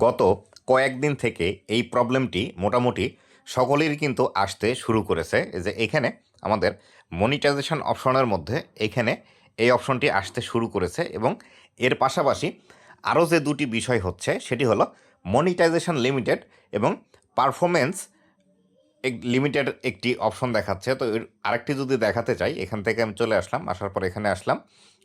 গত কয়েকদিন থেকে এই প্রবলেমটি মোটামুটি সকলেরই কিন্তু আসতে শুরু করেছে। যে এখানে আমাদের মনিটাইজেশন অপশনের মধ্যে এখানে এই অপশনটি আসতে শুরু করেছে এবং এর পাশাপাশি আরও যে দুটি বিষয় হচ্ছে সেটি হলো মনিটাইজেশন লিমিটেড এবং পারফরমেন্স লিমিটেড একটি অপশন দেখাচ্ছে। তো এর আরেকটি যদি দেখাতে চাই, এখান থেকে আমি চলে আসলাম, আসার পর এখানে আসলাম,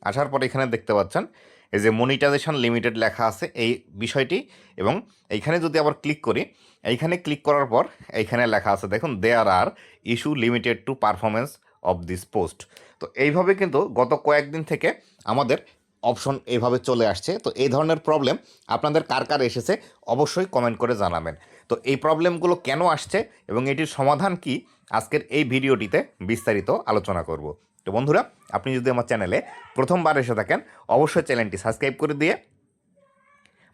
আসার পর এখানে দেখতে পাচ্ছেন এই যে মনিটাইজেশন লিমিটেড লেখা আছে এই বিষয়টি। এবং এইখানে যদি আবার ক্লিক করি, এইখানে ক্লিক করার পর এইখানে লেখা আছে দেখুন, there are issue limited to performance of this post. তো এইভাবে কিন্তু গত কয়েকদিন থেকে আমাদের অপশন এইভাবে চলে আসছে। তো এই ধরনের প্রবলেম আপনাদের কার কার এসেছে অবশ্যই কমেন্ট করে জানাবেন। তো এই প্রবলেমগুলো কেন আসছে এবং এটির সমাধান কি, আজকের এই ভিডিওটিতে বিস্তারিত আলোচনা করব। তো বন্ধুরা, আপনি যদি আমার চ্যানেলে প্রথমবার এসে থাকেন অবশ্যই চ্যানেলটি সাবস্ক্রাইব করে দিয়ে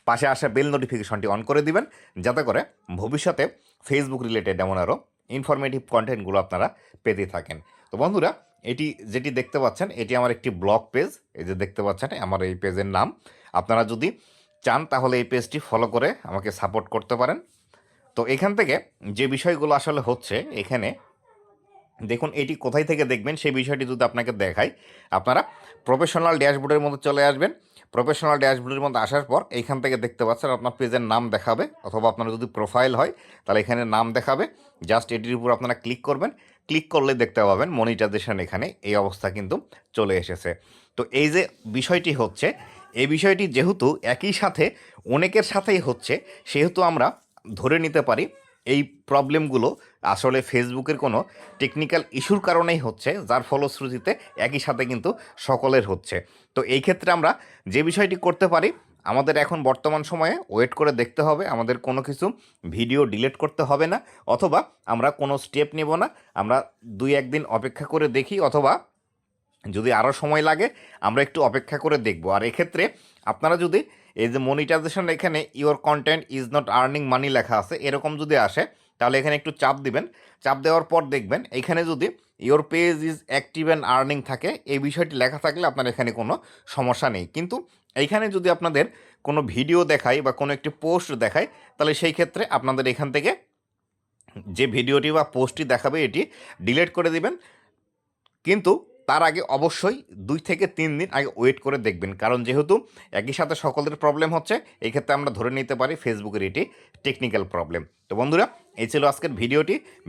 পাশে আসা বেল নোটিফিকেশনটি অন করে দিবেন, যাতে করে ভবিষ্যতে ফেসবুক রিলেটেড এমন আরও ইনফরমেটিভ কন্টেন্টগুলো আপনারা পেতে থাকেন। তো বন্ধুরা, এটি যেটি দেখতে পাচ্ছেন এটি আমার একটি ব্লগ পেজ। এই যে দেখতে পাচ্ছেন আমার এই পেজের নাম। আপনারা যদি চান তাহলে এই পেজটি ফলো করে আমাকে সাপোর্ট করতে পারেন। তো এখান থেকে যে বিষয়গুলো আসলে হচ্ছে, এখানে দেখুন এটি কোথায় থেকে দেখবেন সেই বিষয়টি যদি আপনাকে দেখাই, আপনারা প্রফেশনাল ড্যাশবোর্ডের মধ্যে চলে আসবেন। প্রফেশনাল ড্যাশবোর্ডের মধ্যে আসার পর এইখান থেকে দেখতে পাচ্ছেন আপনার পেজের নাম দেখাবে, অথবা আপনার যদি প্রোফাইল হয় তাহলে এখানে নাম দেখাবে। জাস্ট এটির উপর আপনারা ক্লিক করবেন, ক্লিক করলে দেখতে পাবেন মনিটাইজেশন এখানে এই অবস্থা কিন্তু চলে এসেছে। তো এই যে বিষয়টি হচ্ছে, এই বিষয়টি যেহেতু একই সাথে অনেকের সাথেই হচ্ছে, সেহেতু আমরা ধরে নিতে পারি এই প্রবলেমগুলো আসলে ফেসবুকের কোনো টেকনিক্যাল ইস্যুর কারণেই হচ্ছে, যার ফলশ্রুতিতে একই সাথে কিন্তু সকলের হচ্ছে। তো এই ক্ষেত্রে আমরা যে বিষয়টি করতে পারি, আমাদের এখন বর্তমান সময়ে ওয়েট করে দেখতে হবে, আমাদের কোনো কিছু ভিডিও ডিলিট করতে হবে না, অথবা আমরা কোনো স্টেপ নেব না, আমরা 2-1 দিন অপেক্ষা করে দেখি, অথবা যদি আরও সময় লাগে আমরা একটু অপেক্ষা করে দেখব। আর এক্ষেত্রে আপনারা যদি এই যে মনিটাইজেশন এখানে your content is not earning money লেখা আছে এরকম যদি আসে, তাহলে এখানে একটু চাপ দিবেন। চাপ দেওয়ার পর দেখবেন এখানে যদি your page is active and earning থাকে, এই বিষয়টি লেখা থাকলে আপনার এখানে কোনো সমস্যা নেই। কিন্তু এইখানে যদি আপনাদের কোনো ভিডিও দেখায় বা কোনো একটি পোস্ট দেখায়, তাহলে সেই ক্ষেত্রে আপনাদের এখান থেকে যে ভিডিওটি বা পোস্টটি দেখাবে এটি ডিলিট করে দিবেন। কিন্তু তার আগে অবশ্যই 2 থেকে 3 দিন আগে ওয়েট করে দেখবেন, কারণ যেহেতু একই সাথে সকলের প্রবলেম হচ্ছে, এই ক্ষেত্রে আমরা ধরে নিতে পারি ফেসবুকের এটি টেকনিক্যাল প্রবলেম। তো বন্ধুরা, এই ছিল আজকের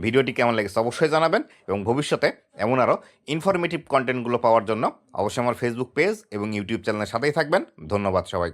ভিডিওটি কেমন লেগেছে অবশ্যই জানাবেন, এবং ভবিষ্যতে এমন আরও ইনফরমেটিভ কন্টেন্টগুলো পাওয়ার জন্য অবশ্যই আমার ফেসবুক পেজ এবং ইউটিউব চ্যানেলের সাথেই থাকবেন। ধন্যবাদ সবাইকে।